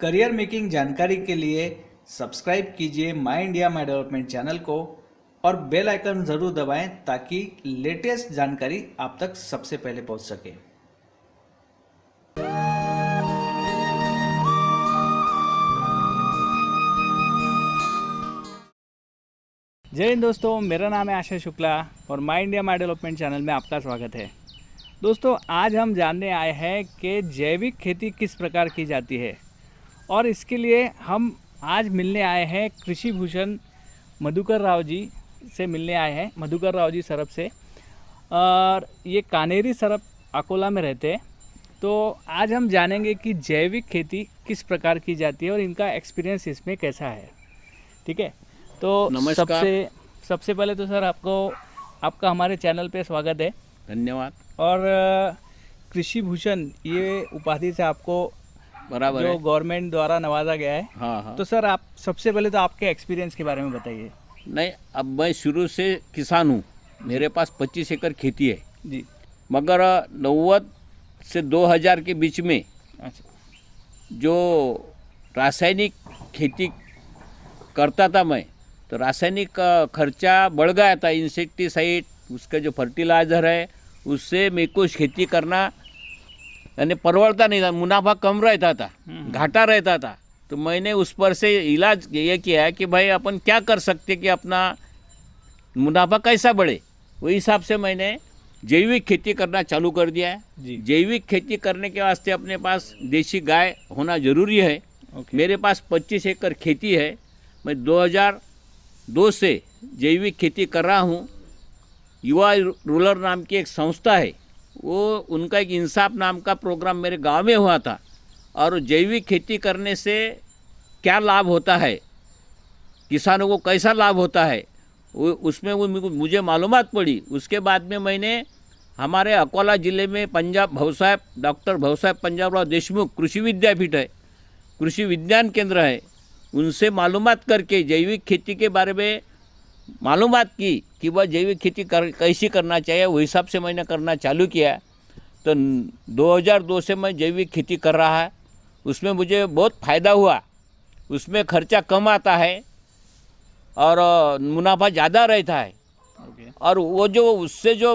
Career making जानकारी के लिए सब्सक्राइब कीजिए माई इंडिया माई डेवलपमेंट चैनल को और बेल आइकन ज़रूर दबाएं ताकि लेटेस्ट जानकारी आप तक सबसे पहले पहुंच सके। जय हिंद दोस्तों, मेरा नाम है आशा शुक्ला और माई इंडिया माई डेवलपमेंट चैनल में आपका स्वागत है। दोस्तों, आज हम जानने आए हैं कि जैविक खेती किस प्रकार की जाती है और इसके लिए हम आज मिलने आए हैं कृषि भूषण मधुकर राव जी से मिलने आए हैं, मधुकर राव जी सरप से। और ये कानेरी सरप अकोला में रहते हैं। तो आज हम जानेंगे कि जैविक खेती किस प्रकार की जाती है और इनका एक्सपीरियंस इसमें कैसा है। ठीक है, तो सबसे पहले तो सर आपका हमारे चैनल पे स्वागत है। धन्यवाद। और कृषि भूषण ये उपाधि से आपको बराबर जो है, गवर्नमेंट द्वारा नवाजा गया है। हाँ। तो सर आप सबसे पहले तो आपके एक्सपीरियंस के बारे में बताइए। नहीं, अब मैं शुरू से किसान हूँ। मेरे पास 25 एकड़ खेती है जी। मगर 90 से 2000 के बीच में अच्छा। जो रासायनिक खेती करता था मैं, तो रासायनिक खर्चा बढ़ गया था। इंसेक्टिसाइड, उसका जो फर्टिलाइज़र है, उससे मेरे को खेती करना यानी परवड़ता नहीं था, मुनाफा कम रहता था, घाटा रहता था। तो मैंने उस पर से इलाज ये किया है कि भाई अपन क्या कर सकते कि अपना मुनाफा कैसा बढ़े। वही हिसाब से मैंने जैविक खेती करना चालू कर दिया है जी। जैविक खेती करने के वास्ते अपने पास देसी गाय होना ज़रूरी है। ओके। मेरे पास 25 एकड़ खेती है। मैं 2002 से जैविक खेती कर रहा हूँ। युवा रूरल नाम की एक संस्था है, वो उनका एक इंसाफ नाम का प्रोग्राम मेरे गांव में हुआ था। और जैविक खेती करने से क्या लाभ होता है, किसानों को कैसा लाभ होता है, उसमें वो मुझे मालूमात पड़ी। उसके बाद में मैंने हमारे अकोला ज़िले में डॉक्टर भवसाहेब पंजाबराव देशमुख कृषि विद्यापीठ है, कृषि विज्ञान केंद्र है, उनसे मालूमात करके जैविक खेती के बारे में मालूमात की कि वह जैविक खेती कैसी करना चाहिए। वही हिसाब से मैंने करना चालू किया। तो 2002 से मैं जैविक खेती कर रहा है। उसमें मुझे बहुत फ़ायदा हुआ। उसमें खर्चा कम आता है और मुनाफा ज़्यादा रहता है। ओके। और वो जो उससे जो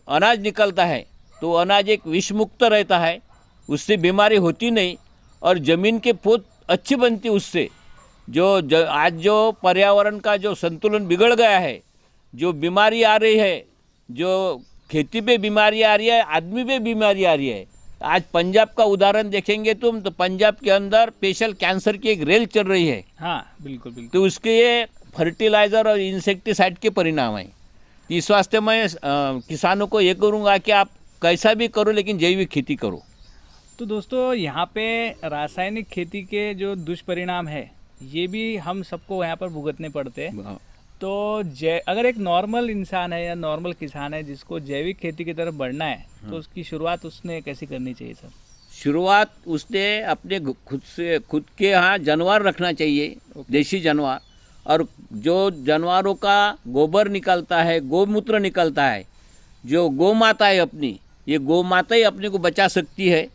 अनाज निकलता है, तो अनाज एक विष मुक्त रहता है, उससे बीमारी होती नहीं और ज़मीन के पोत अच्छी बनती उससे। आज जो पर्यावरण का जो संतुलन बिगड़ गया है, जो बीमारी आ रही है, जो खेती पे बीमारी आ रही है, आदमी पे बीमारी आ रही है। आज पंजाब का उदाहरण देखेंगे तुम, तो पंजाब के अंदर स्पेशल कैंसर की एक रेल चल रही है। हाँ, बिल्कुल बिल्कुल। तो उसके ये फर्टिलाइज़र और इंसेक्टिसाइड के परिणाम हैं। इस वास्ते मैं किसानों को ये करूँगा कि आप कैसा भी करो लेकिन जैविक खेती करो। तो दोस्तों, यहाँ पे रासायनिक खेती के जो दुष्परिणाम है ये भी हम सबको यहाँ पर भुगतने पड़ते हैं। तो अगर एक नॉर्मल इंसान है या नॉर्मल किसान है जिसको जैविक खेती की तरफ बढ़ना है, तो उसकी शुरुआत उसने कैसी करनी चाहिए सर? शुरुआत उसने अपने खुद के यहाँ जानवर रखना चाहिए, देसी जानवर। और जो जानवरों का गोबर निकलता है, गोमूत्र निकलता है, जो गौ माता है अपनी, ये गौ माता ही अपने को बचा सकती है।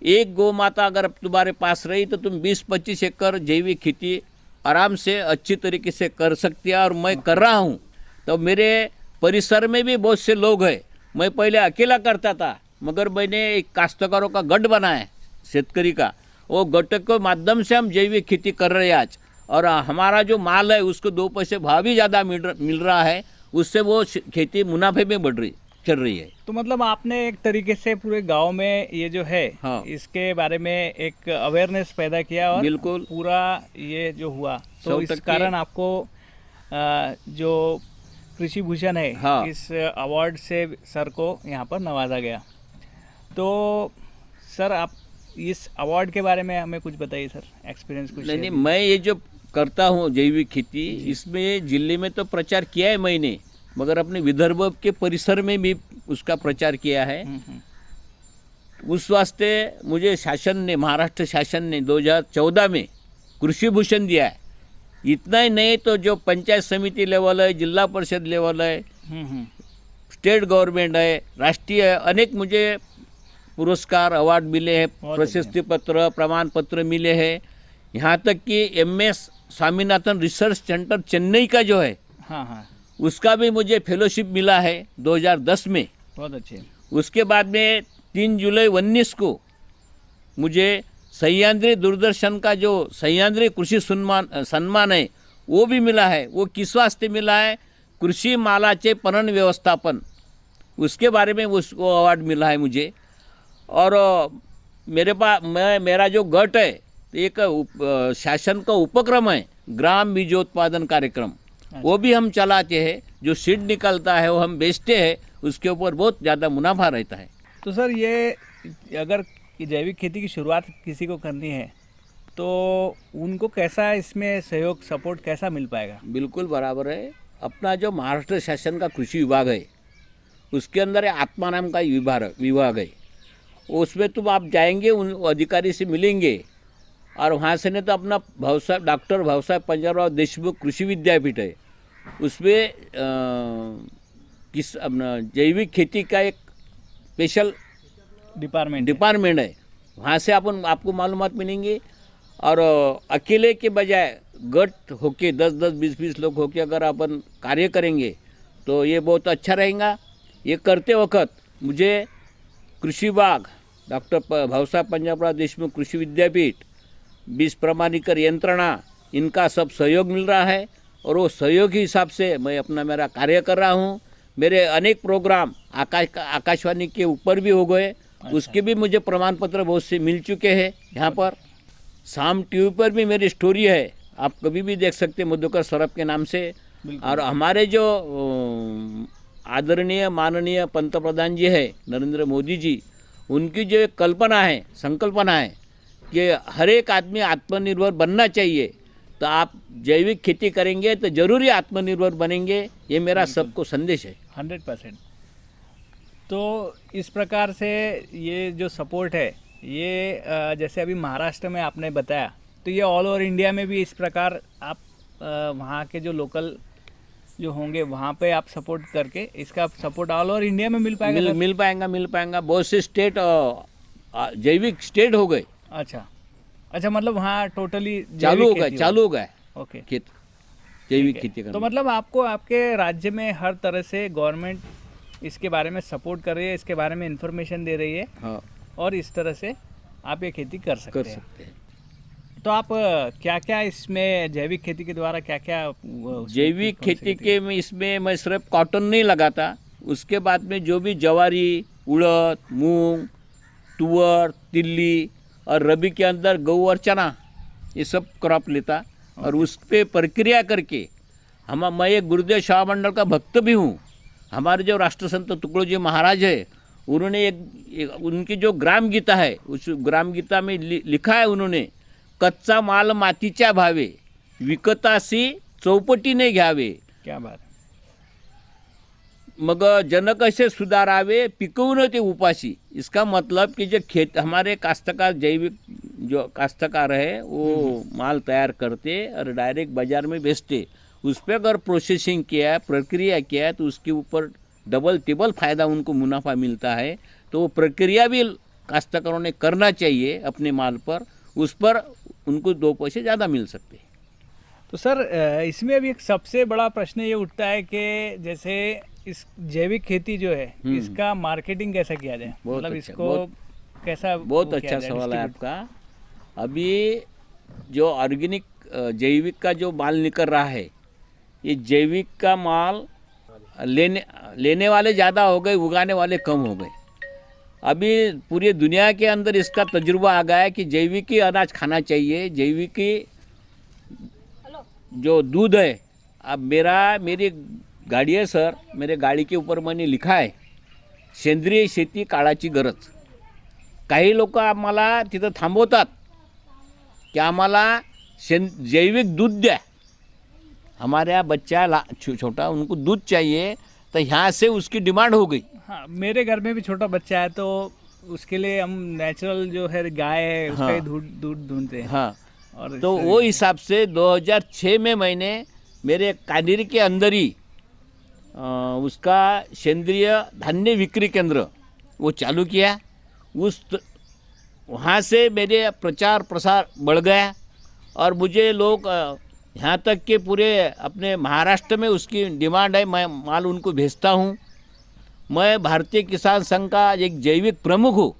एक गौ माता अगर तुम्हारे पास रही तो तुम 20-25 एकड़ जैविक खेती आराम से अच्छी तरीके से कर सकती है। और मैं कर रहा हूँ। तो मेरे परिसर में भी बहुत से लोग हैं। मैं पहले अकेला करता था, मगर मैंने एक काश्तकारों का गठ बनाया, शेतकरी का। वो गठ के माध्यम से हम जैविक खेती कर रहे हैं आज। और हमारा जो माल है उसको 2 पैसे भाव भी ज़्यादा मिल रहा है। उससे वो खेती मुनाफे में चल रही है। तो मतलब आपने एक तरीके से पूरे गांव में ये जो है, हाँ, इसके बारे में एक अवेयरनेस पैदा किया और बिल्कुल पूरा ये जो हुआ, तो इस 100% कारण आपको जो कृषि भूषण है, हाँ, इस अवार्ड से सर को यहाँ पर नवाजा गया। तो सर आप इस अवार्ड के बारे में हमें कुछ बताइए सर, एक्सपीरियंस कुछ। नहीं, मैं ये जो करता हूँ जैविक खेती, इसमें जिले में तो प्रचार किया है मैंने, मगर अपने विदर्भ के परिसर में भी उसका प्रचार किया है। उस वास्ते मुझे महाराष्ट्र शासन ने 2014 में कृषि भूषण दिया है। इतना ही नहीं तो जो पंचायत समिति लेवल है, जिला परिषद लेवल है, स्टेट गवर्नमेंट है, राष्ट्रीय है, अनेक मुझे पुरस्कार अवार्ड मिले हैं, प्रशस्ति पत्र प्रमाण पत्र मिले हैं। यहाँ तक कि MS Swaminathan research centre Chennai का जो है हाँ हाँ, उसका भी मुझे फेलोशिप मिला है 2010 में। बहुत अच्छे। उसके बाद में 3 जुलाई 19 को मुझे सह्याद्री दूरदर्शन का जो सह्याद्री कृषि सम्मान है वो भी मिला है। वो किस वास्ते मिला है? कृषि मालाचे पणन व्यवस्थापन, उसके बारे में उसको अवार्ड मिला है मुझे। और मेरा जो गट है एक शासन का उपक्रम है ग्राम बीजोत्पादन कार्यक्रम, वो भी हम चलाते हैं। जो सीड निकलता है वो हम बेचते हैं, उसके ऊपर बहुत ज़्यादा मुनाफा रहता है। तो सर ये अगर जैविक खेती की शुरुआत किसी को करनी है तो उनको कैसा इसमें सहयोग सपोर्ट कैसा मिल पाएगा? बिल्कुल बराबर है। अपना जो महाराष्ट्र शासन का कृषि विभाग है उसके अंदर आत्मा नाम का विभाग है। उसमें तुम आप जाएंगे, उन अधिकारी से मिलेंगे, और वहाँ से नहीं तो अपना डॉक्टर भावसाहेब पंजाबराव देशमुख कृषि विद्यापीठ है, उसमें अपना जैविक खेती का एक स्पेशल डिपार्टमेंट है। वहाँ से आपको मालूमात मिलेंगे। और अकेले के बजाय गट होके 10-10, 20-20 लोग होके अगर अपन कार्य करेंगे तो ये बहुत अच्छा रहेगा। ये करते वक्त मुझे कृषि विभाग, डॉक्टर भावसाहेब पंजाबराव देशमुख कृषि विद्यापीठ, बीज प्रमाणीकर यंत्रणा, इनका सब सहयोग मिल रहा है। और वो सहयोग के हिसाब से मैं मेरा कार्य कर रहा हूँ। मेरे अनेक प्रोग्राम आकाशवाणी के ऊपर भी हो गए। उसके भी मुझे प्रमाण पत्र बहुत से मिल चुके हैं। यहाँ पर शाम टीवी पर भी मेरी स्टोरी है, आप कभी भी देख सकते हैं, मधुकर सौरभ के नाम से। और हमारे जो आदरणीय माननीय पंतप्रधान जी है नरेंद्र मोदी जी, उनकी जो एक कल्पना है, संकल्पना है कि हर एक आदमी आत्मनिर्भर बनना चाहिए, तो आप जैविक खेती करेंगे तो जरूरी आत्मनिर्भर बनेंगे। ये मेरा सबको संदेश है। 100%। तो इस प्रकार से ये जो सपोर्ट है ये जैसे अभी महाराष्ट्र में आपने बताया, तो ये ऑल ओवर इंडिया में भी इस प्रकार आप वहाँ के जो लोकल जो होंगे वहाँ पे आप सपोर्ट करके इसका सपोर्ट ऑल ओवर इंडिया में मिल पाएगा? मिल पाएगा। बहुत से स्टेट जैविक स्टेट हो गए। अच्छा, मतलब वहाँ टोटली चालू हो गए ओके खेत जैविक खेती करना। तो मतलब आपको आपके राज्य में हर तरह से गवर्नमेंट इसके बारे में सपोर्ट कर रही है, इसके बारे में इंफॉर्मेशन दे रही है। हाँ, और इस तरह से आप ये खेती कर सकते हैं। तो आप क्या क्या इसमें जैविक खेती के द्वारा क्या क्या जैविक खेती के में इसमें मैं सिर्फ कॉटन नहीं लगाता, उसके बाद में जो भी जवारी, उड़द, मूंग, तुअर, तिल्ली और रबी के अंदर गेहूं और चना, ये सब क्रॉप लेता। और उस पर प्रक्रिया करके मैं एक गुरुदेव शाह मंडल का भक्त भी हूँ। हमारे जो राष्ट्रसंत तुकडोजी महाराज है, उन्होंने उनकी जो ग्राम गीता है, उस ग्राम गीता में लिखा है उन्होंने, कच्चा माल मातीच्या भावे, विकतासी चौपटीने घ्यावे। क्या बात। मग जन कसे सुधारावे, पिकवून ते उपासी। इसका मतलब कि जो हमारे काश्तकार, जैविक जो काश्तकार है वो माल तैयार करते और डायरेक्ट बाजार में बेचते। उस पर अगर प्रोसेसिंग किया है, प्रक्रिया किया है, तो उसके ऊपर डबल टिबल फायदा उनको मुनाफा मिलता है। तो वो प्रक्रिया भी काश्तकारों ने करना चाहिए अपने माल पर, उस पर उनको 2 पैसे ज़्यादा मिल सकते हैं। तो सर इसमें अभी एक सबसे बड़ा प्रश्न ये उठता है कि जैसे इस जैविक खेती जो है इसका मार्केटिंग कैसा किया जाए, मतलब इसको कैसा? बहुत अच्छा सवाल है आपका। अभी जो ऑर्गेनिक जैविक का जो माल निकल रहा है, ये जैविक का माल लेने वाले ज़्यादा हो गए, उगाने वाले कम हो गए। अभी पूरी दुनिया के अंदर इसका तजुर्बा आ गया है कि जैविक ही अनाज खाना चाहिए। जैविक ही जो दूध है, अब मेरी गाड़ी है सर, मेरे गाड़ी के ऊपर मैंने लिखा है सेंद्रिय शेती काळाची गरज। काही लोक आम्हाला तिथं थांबवतात कि आम्हाला जैविक दूध द्या। हमारे यहाँ बच्चा छोटा, उनको दूध चाहिए, तो यहाँ से उसकी डिमांड हो गई। हाँ, मेरे घर में भी छोटा बच्चा है, तो उसके लिए हम नेचुरल जो है गाय है उसका ही दूध ढूंढते हैं। हाँ, और तो वो हिसाब से 2006 में मैंने मेरे कानेरी के अंदर ही उसका सेंद्रिय धान्य विक्री केंद्र वो चालू किया। वहाँ से मेरे प्रचार प्रसार बढ़ गया और मुझे लोग यहाँ तक कि पूरे अपने महाराष्ट्र में उसकी डिमांड है, मैं माल उनको भेजता हूँ। मैं भारतीय किसान संघ का एक जैविक प्रमुख हूँ।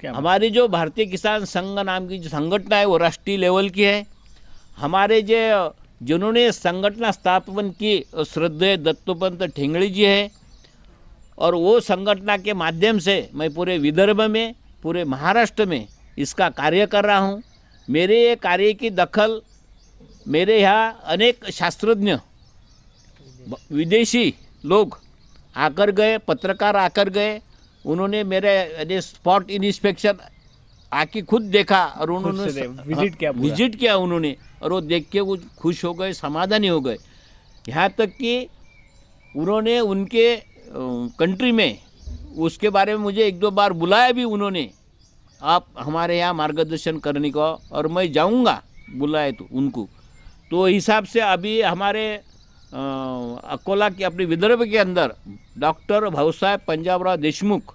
क्या हमारी जो भारतीय किसान संघ नाम की जो संगठन है वो राष्ट्रीय लेवल की है। हमारे जो जिन्होंने संगठन स्थापन की श्रद्धेय दत्तोपंत ठेंगड़ी जी है, और वो संगठन के माध्यम से मैं पूरे विदर्भ में, पूरे महाराष्ट्र में इसका कार्य कर रहा हूँ। मेरे ये कार्य की दखल मेरे यहाँ अनेक शास्त्रज्ञ, विदेशी लोग आकर गए, पत्रकार आकर गए। उन्होंने मेरे स्पॉट इंस्पेक्शन आके खुद देखा और उन्होंने विजिट किया पूरा। विजिट किया उन्होंने, और वो देख के वो खुश हो गए, समाधानी हो गए। यहाँ तक कि उन्होंने उनके कंट्री में उसके बारे में मुझे 1-2 बार बुलाया भी उन्होंने, आप हमारे यहाँ मार्गदर्शन करने को, और मैं जाऊँगा बुलाए तो उनको। तो हिसाब से अभी हमारे अकोला के अपने विदर्भ के अंदर डॉक्टर भाऊसाहेब पंजाबराव देशमुख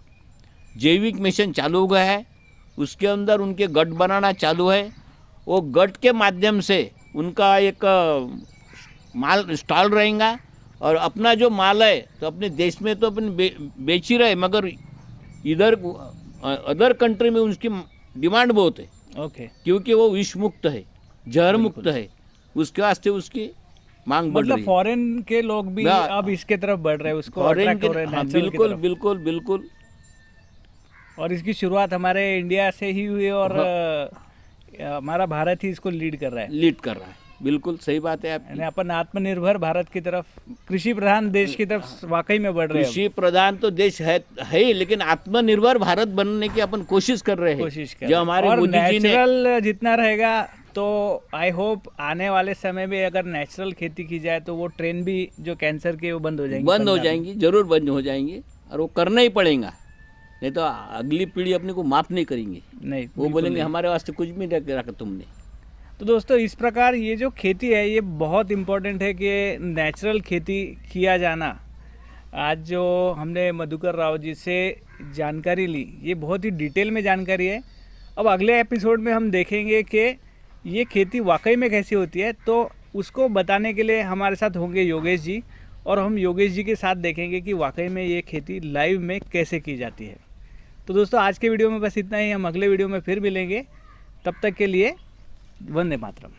जैविक मिशन चालू हो गया है। उसके अंदर उनके गट बनाना चालू है। वो गट के माध्यम से उनका एक माल स्टॉल रहेगा, और अपना जो माल है तो अपने देश में तो अपन बेच ही रहे, मगर इधर अदर कंट्री में उसकी डिमांड बहुत है। ओके, क्योंकि वो विष मुक्त है, जहर मुक्त है, उसके वास्ते उसकी मांग बढ़ रही मतलब है। फॉरेन के लोग भी हाँ, अब इसके तरफ बढ़ रहे हैं, उसको फॉरेन अट्रैक्ट के, हो रहे हैं हाँ, natural की बिल्कुल तरफ। बिल्कुल बिल्कुल। और इसकी शुरुआत हमारे इंडिया से ही हुई, और हमारा भारत ही इसको लीड कर रहा है। लीड कर रहा है, बिल्कुल सही बात है आपकी। यानी अपन आत्मनिर्भर भारत की तरफ, कृषि प्रधान देश की तरफ वाकई में बढ़ रहे हैं। कृषि प्रधान तो देश है ही, लेकिन आत्मनिर्भर भारत बनने की अपन कोशिश कर रहे हैं। कोशिश कर जो हमारे और मोदी जी ने, नेचुरल जितना रहेगा तो आई होप आने वाले समय में अगर नेचुरल खेती की जाए तो वो ट्रेन भी जो कैंसर के वो बंद हो जाएंगे, बंद हो पंजाब में। जाएंगी, जरूर बंद हो जाएंगी, और वो करना ही पड़ेगा, नहीं तो अगली पीढ़ी अपने को माफ नहीं करेंगी। नहीं, वो बिल्कुल बोलेंगे नहीं। हमारे वास्ते कुछ भी नहीं रखा तुमने। तो दोस्तों इस प्रकार ये जो खेती है ये बहुत इम्पोर्टेंट है कि नेचुरल खेती किया जाना। आज जो हमने मधुकर राव जी से जानकारी ली, ये बहुत ही डिटेल में जानकारी है। अब अगले एपिसोड में हम देखेंगे कि ये खेती वाकई में कैसी होती है, तो उसको बताने के लिए हमारे साथ होंगे योगेश जी, और हम योगेश जी के साथ देखेंगे कि वाकई में ये खेती लाइव में कैसे की जाती है। तो दोस्तों आज के वीडियो में बस इतना ही, हम अगले वीडियो में फिर मिलेंगे। तब तक के लिए वंदे मातरम।